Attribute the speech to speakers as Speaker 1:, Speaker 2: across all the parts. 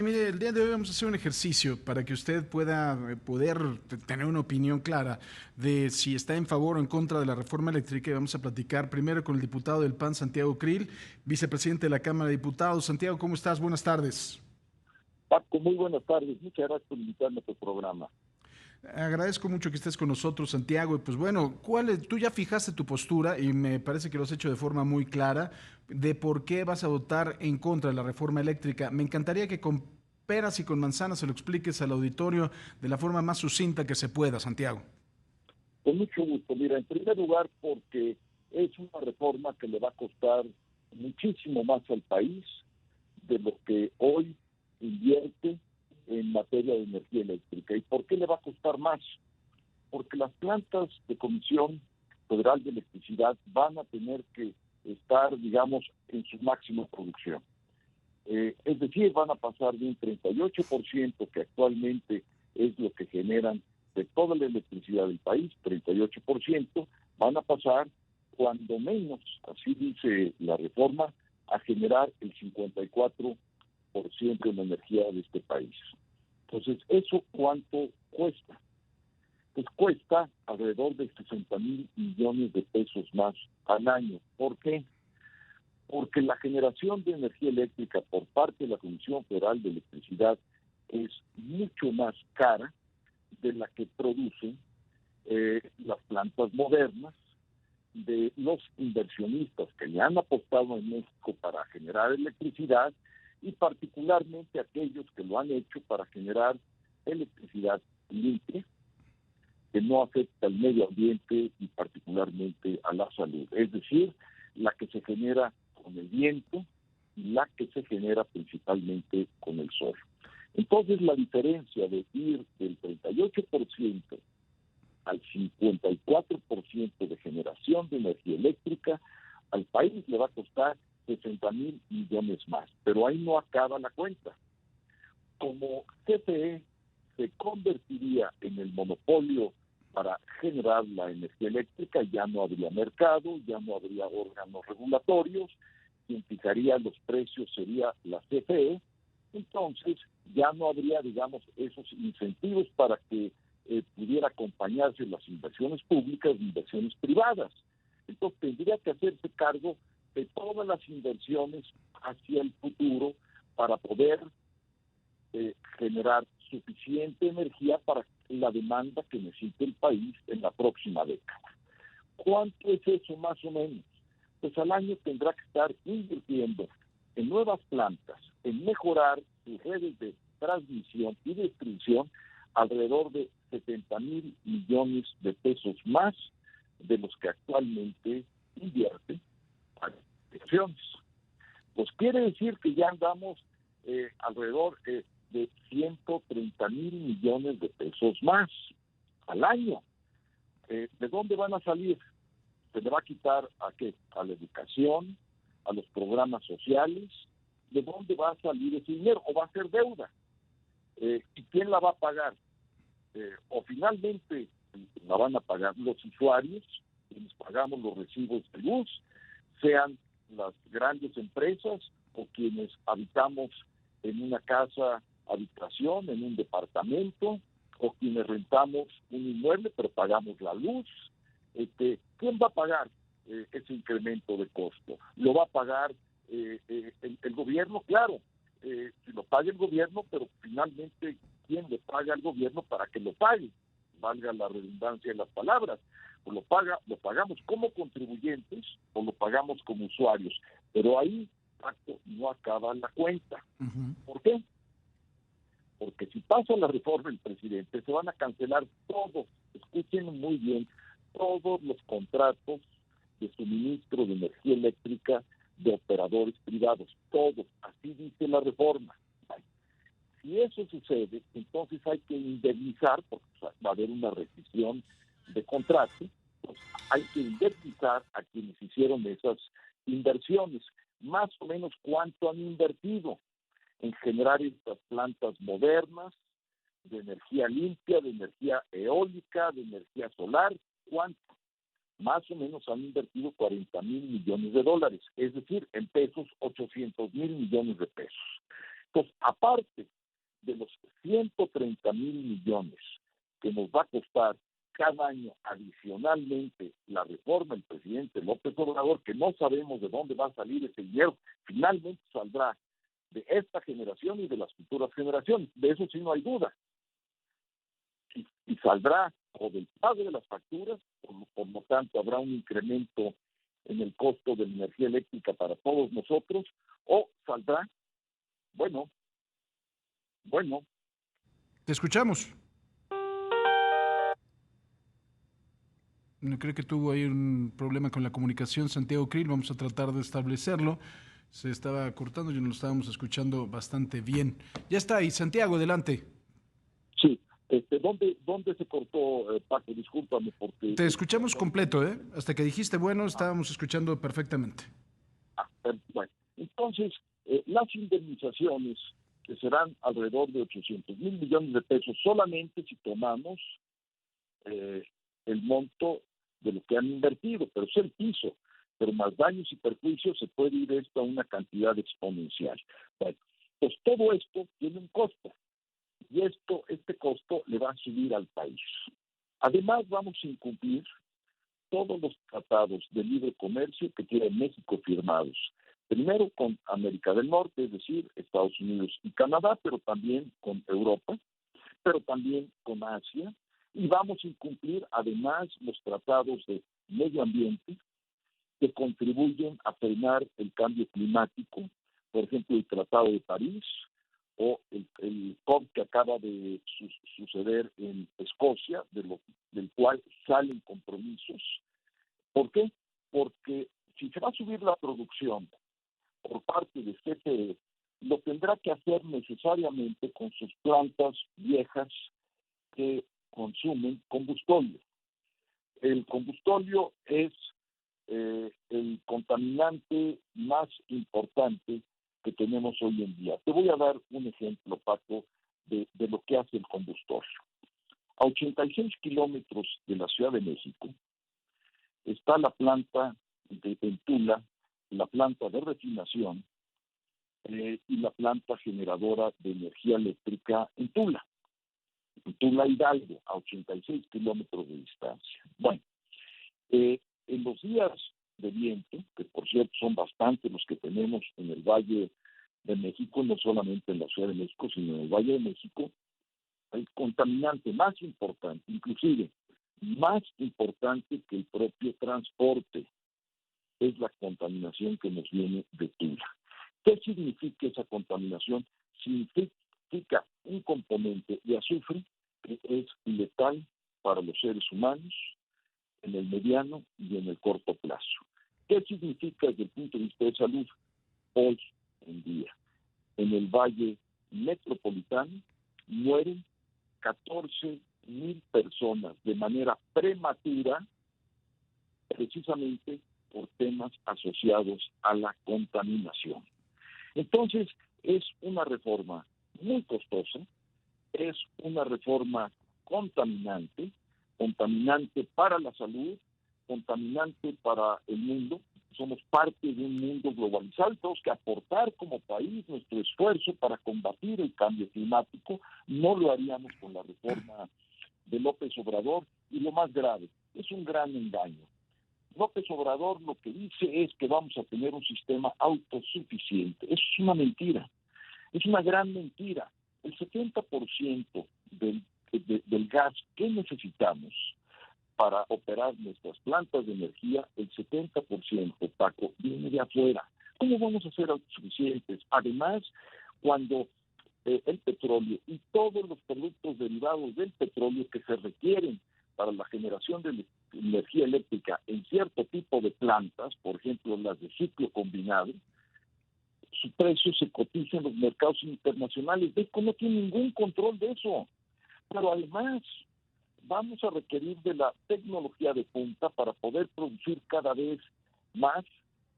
Speaker 1: Mire, el día de hoy vamos a hacer un ejercicio para que usted pueda tener una opinión clara de si está en favor o en contra de la reforma eléctrica. Y vamos a platicar primero con el diputado del PAN, Santiago Krill, vicepresidente de la Cámara de Diputados. Santiago, ¿cómo estás? Buenas tardes.
Speaker 2: Paco, muy buenas tardes. Muchas gracias por invitarme a tu programa.
Speaker 1: Agradezco mucho que estés con nosotros, Santiago. Y pues bueno, tú ya fijaste tu postura y me parece que lo has hecho de forma muy clara de por qué vas a votar en contra de la reforma eléctrica. Me encantaría que con peras y con manzanas se lo expliques al auditorio de la forma más sucinta que se pueda, Santiago.
Speaker 2: Con mucho gusto. Mira, en primer lugar, porque es una reforma que le va a costar muchísimo más al país de lo que hoy invierte en materia de energía eléctrica. ¿Y por qué le va a costar más? Porque las plantas de Comisión Federal de Electricidad van a tener que estar, digamos, en su máxima producción. Es decir, van a pasar de un 38% que actualmente es lo que generan de toda la electricidad del país, 38%, van a pasar cuando menos, así dice la reforma, a generar el 54% de la energía de este país. Entonces, ¿eso cuánto cuesta? Pues cuesta alrededor de 60,000 millones de pesos más al año. ¿Por qué? Porque la generación de energía eléctrica por parte de la Comisión Federal de Electricidad es mucho más cara de la que producen las plantas modernas, de los inversionistas que le han apostado en México para generar electricidad y particularmente aquellos que lo han hecho para generar electricidad limpia, que no afecta al medio ambiente y particularmente a la salud. Es decir, la que se genera con el viento y la que se genera principalmente con el sol. Entonces, la diferencia de ir del 38% al 54% de generación de energía eléctrica al país le va a costar 60,000 millones más. Pero ahí no acaba la cuenta. Como CFE se convertiría en el monopolio para generar la energía eléctrica, ya no habría mercado, ya no habría órganos regulatorios, quien fijaría los precios sería la CFE, entonces ya no habría, digamos, esos incentivos para que pudiera acompañarse las inversiones públicas de inversiones privadas. Entonces tendría que hacerse cargo de todas las inversiones hacia el futuro para poder generar suficiente energía para la demanda que necesita el país en la próxima década. ¿Cuánto es eso más o menos? Pues al año tendrá que estar invirtiendo en nuevas plantas, en mejorar sus redes de transmisión y distribución alrededor de 70,000 millones de pesos más de los que actualmente invierte para inversiones. Pues quiere decir que ya andamos alrededor de 130,000 millones de pesos más al año. ¿De dónde van a salir? Se le va a quitar a qué? A la educación, a los programas sociales. ¿De dónde va a salir ese dinero? ¿O va a ser deuda? ¿Y quién la va a pagar? O finalmente la van a pagar los usuarios, quienes pagamos los recibos de luz, sean las grandes empresas o quienes habitamos en una casa habitación, en un departamento, o quienes rentamos un inmueble pero pagamos la luz. ¿Quién va a pagar ese incremento de costo? ¿Lo va a pagar el gobierno? Claro, si lo paga el gobierno, pero finalmente, ¿quién le paga al gobierno para que lo pague? Valga la redundancia de las palabras. O lo pagamos como contribuyentes o lo pagamos como usuarios. Pero ahí, Paco, no acaba la cuenta.
Speaker 1: Ujú.
Speaker 2: ¿Por qué? Porque si pasa la reforma del presidente, se van a cancelar todos, escuchen muy bien, todos los contratos de suministro de energía eléctrica de operadores privados, todos, así dice la reforma. Si eso sucede, entonces hay que indemnizar, porque va a haber una rescisión de contrato, pues hay que indemnizar a quienes hicieron esas inversiones. Más o menos cuánto han invertido en generar estas plantas modernas de energía limpia, de energía eólica, de energía solar. ¿Cuánto? Más o menos han invertido 40,000 millones de dólares, es decir, en pesos, 800,000 millones de pesos. Entonces, aparte de los 130,000 millones que nos va a costar cada año adicionalmente la reforma del presidente López Obrador, que no sabemos de dónde va a salir ese dinero, finalmente saldrá de esta generación y de las futuras generaciones, de eso sí no hay duda, y saldrá o del pago de las facturas, por lo tanto habrá un incremento en el costo de la energía eléctrica para todos nosotros, o saldrá, bueno,
Speaker 1: Te escuchamos. Creo que tuvo ahí un problema con la comunicación Santiago Krill, vamos a tratar de establecerlo. Se estaba cortando y nos lo estábamos escuchando bastante bien. Ya está ahí, Santiago, adelante.
Speaker 2: sí. ¿Dónde se cortó, Paco? Discúlpame, porque...
Speaker 1: Te escuchamos completo, ¿eh? Hasta que dijiste bueno, estábamos escuchando perfectamente.
Speaker 2: Bueno, entonces, las indemnizaciones, que serán alrededor de 800,000 millones de pesos, solamente si tomamos el monto de lo que han invertido, pero es el piso, pero más daños y perjuicios se puede ir esto a una cantidad exponencial. Bueno, pues todo esto tiene un costo, y este costo le va a subir al país. Además, vamos a incumplir todos los tratados de libre comercio que tiene México firmados. Primero con América del Norte, es decir, Estados Unidos y Canadá, pero también con Europa, pero también con Asia, y vamos a incumplir además los tratados de medio ambiente que contribuyen a frenar el cambio climático, por ejemplo, el Tratado de París o el COP que acaba de suceder en Escocia, del cual salen compromisos. ¿Por qué? Porque si se va a subir la producción por parte de CFE, lo tendrá que hacer necesariamente con sus plantas viejas que consumen combustóleo. El combustóleo es el contaminante más importante que tenemos hoy en día. Te voy a dar un ejemplo, Paco, de lo que hace el combustóleo. A 86 kilómetros de la Ciudad de México está la planta en Tula, la planta de refinación y la planta generadora de energía eléctrica en Tula Hidalgo, a 86 kilómetros de distancia. Bueno, en los días de viento, que por cierto son bastantes los que tenemos en el Valle de México, no solamente en la Ciudad de México, sino en el Valle de México, el contaminante más importante, inclusive más importante que el propio transporte, es la contaminación que nos viene de Tula. ¿Qué significa esa contaminación? Significa un componente de azufre que es letal para los seres humanos en el mediano y en el corto plazo. ¿Qué significa desde el punto de vista de salud? Hoy en día, en el Valle Metropolitano mueren 14,000 personas de manera prematura, precisamente por temas asociados a la contaminación. Entonces, es una reforma muy costosa, es una reforma contaminante para la salud, contaminante para el mundo. Somos parte de un mundo globalizado, tenemos que aportar como país nuestro esfuerzo para combatir el cambio climático. No lo haríamos con la reforma de López Obrador, y lo más grave, es un gran engaño. López Obrador lo que dice es que vamos a tener un sistema autosuficiente. Eso es una mentira, es una gran mentira. El 70% del gas que necesitamos para operar nuestras plantas de energía, el 70%, Paco, viene de afuera. ¿Cómo vamos a ser autosuficientes? Además, cuando el petróleo y todos los productos derivados del petróleo que se requieren para la generación de energía eléctrica en cierto tipo de plantas, por ejemplo las de ciclo combinado, su precio se cotiza en los mercados internacionales. México no tiene ningún control de eso. Pero además vamos a requerir de la tecnología de punta para poder producir cada vez más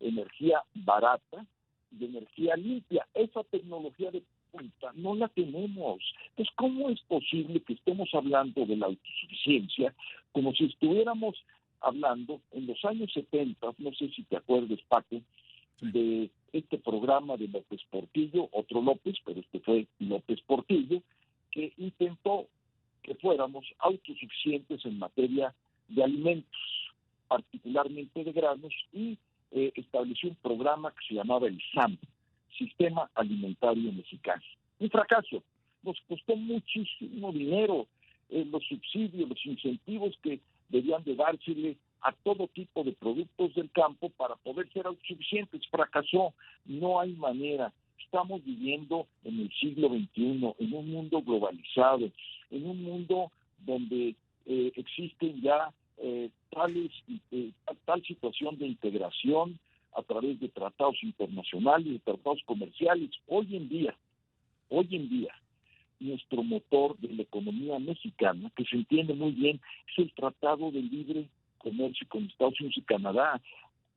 Speaker 2: energía barata y energía limpia. Esa tecnología de punta no la tenemos. Entonces, ¿cómo es posible que estemos hablando de la autosuficiencia como si estuviéramos hablando en los años 70, no sé si te acuerdas, Paco, de este programa de López Portillo, otro López, pero este fue López Portillo, que intentó que fuéramos autosuficientes en materia de alimentos, particularmente de granos, y estableció un programa que se llamaba el SAM, Sistema Alimentario Mexicano. Un fracaso. Nos costó muchísimo dinero los subsidios, los incentivos que debían de dársele a todo tipo de productos del campo para poder ser autosuficientes. Fracasó. No hay manera. Estamos viviendo en el siglo XXI, en un mundo globalizado, en un mundo donde existen ya tal situación de integración a través de tratados internacionales, de tratados comerciales. Hoy en día, nuestro motor de la economía mexicana, que se entiende muy bien, es el Tratado de Libre Comercio con Estados Unidos y Canadá.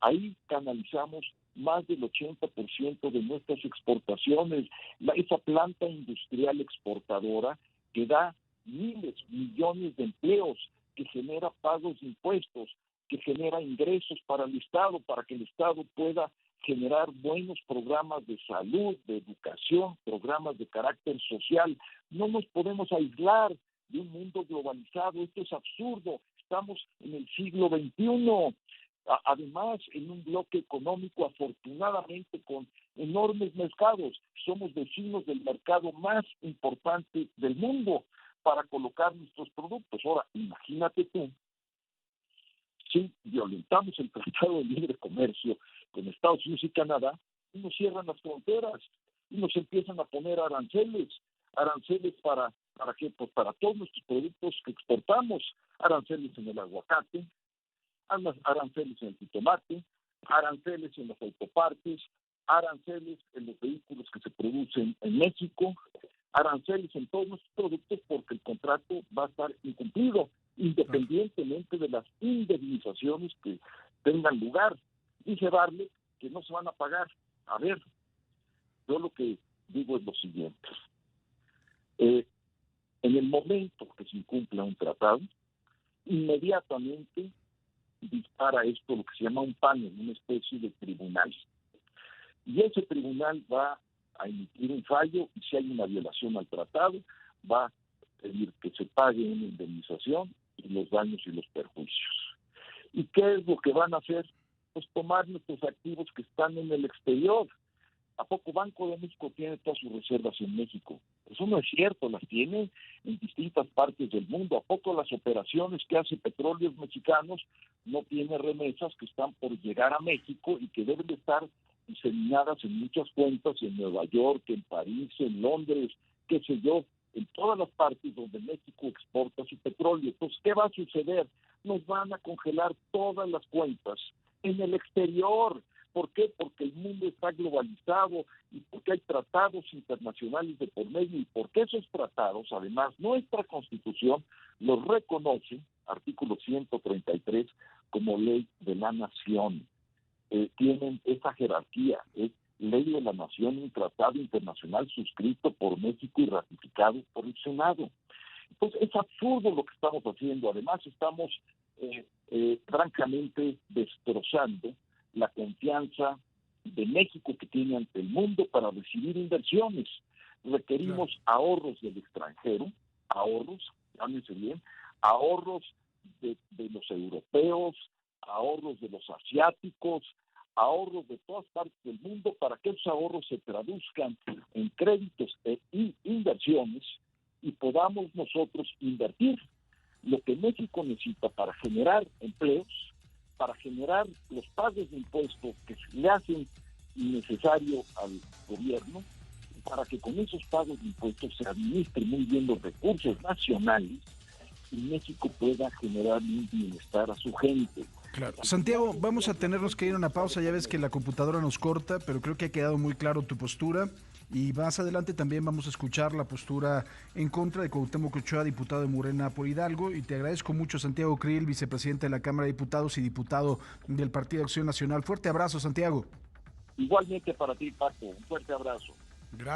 Speaker 2: Ahí canalizamos más del 80% de nuestras exportaciones. Esa planta industrial exportadora que da miles, millones de empleos, que genera pagos de impuestos, que genera ingresos para el Estado, para que el Estado pueda generar buenos programas de salud, de educación, programas de carácter social. No nos podemos aislar de un mundo globalizado. Esto es absurdo. Estamos en el siglo XXI. Además, en un bloque económico, afortunadamente, con enormes mercados. Somos vecinos del mercado más importante del mundo para colocar nuestros productos. Ahora, imagínate tú, si violentamos el Tratado de Libre Comercio con Estados Unidos y Canadá, y nos cierran las fronteras, y nos empiezan a poner aranceles ¿para qué? Pues para todos nuestros productos que exportamos, aranceles en el aguacate, aranceles en el jitomate, aranceles en los autopartes, aranceles en los vehículos que se producen en México, aranceles en todos nuestros productos, porque el contrato va a estar incumplido, independientemente de las indemnizaciones que tengan lugar. Dice Bartlett que no se van a pagar. A ver, yo lo que digo es lo siguiente. En el momento que se incumpla un tratado, inmediatamente dispara esto lo que se llama un panel, una especie de tribunal. Y ese tribunal va a emitir un fallo, y si hay una violación al tratado, va a pedir que se pague una indemnización y los daños y los perjuicios. ¿Y qué es lo que van a hacer? Pues tomar nuestros activos que están en el exterior. ¿A poco Banco de México tiene todas sus reservas en México? Eso no es cierto, las tiene en distintas partes del mundo. ¿A poco las operaciones que hace Petróleos Mexicanos no tiene remesas que están por llegar a México y que deben de estar diseminadas en muchas cuentas en Nueva York, en París, en Londres, qué sé yo, en todas las partes donde México exporta su petróleo? Entonces, ¿qué va a suceder? Nos van a congelar todas las cuentas en el exterior. ¿Por qué? Porque el mundo está globalizado y porque hay tratados internacionales de por medio, y porque esos tratados, además, nuestra Constitución los reconoce, artículo 133, como ley de la nación. Tienen esa jerarquía, es ley de la nación, un tratado internacional suscrito por México y ratificado por el Senado. Entonces, es absurdo lo que estamos haciendo. Además, estamos francamente destrozando la confianza de México que tiene ante el mundo para recibir inversiones. Requerimos ahorros del extranjero, llámense bien, ahorros de los europeos, ahorros de los asiáticos, ahorros de todas partes del mundo, para que esos ahorros se traduzcan en créditos e inversiones y podamos nosotros invertir lo que México necesita para generar empleos, para generar los pagos de impuestos que le hacen innecesario al gobierno, para que con esos pagos de impuestos se administren muy bien los recursos nacionales y México pueda generar un bienestar a su gente.
Speaker 1: Claro. Santiago, vamos a tenernos que ir a una pausa. Ya ves que la computadora nos corta, pero creo que ha quedado muy claro tu postura. Y más adelante también vamos a escuchar la postura en contra de Cuauhtémoc Ochoa, diputado de Morena por Hidalgo. Y te agradezco mucho, Santiago Krill, vicepresidente de la Cámara de Diputados y diputado del Partido Acción Nacional. Fuerte abrazo, Santiago.
Speaker 2: Igualmente para ti, Paco. Un fuerte abrazo.
Speaker 1: Gracias.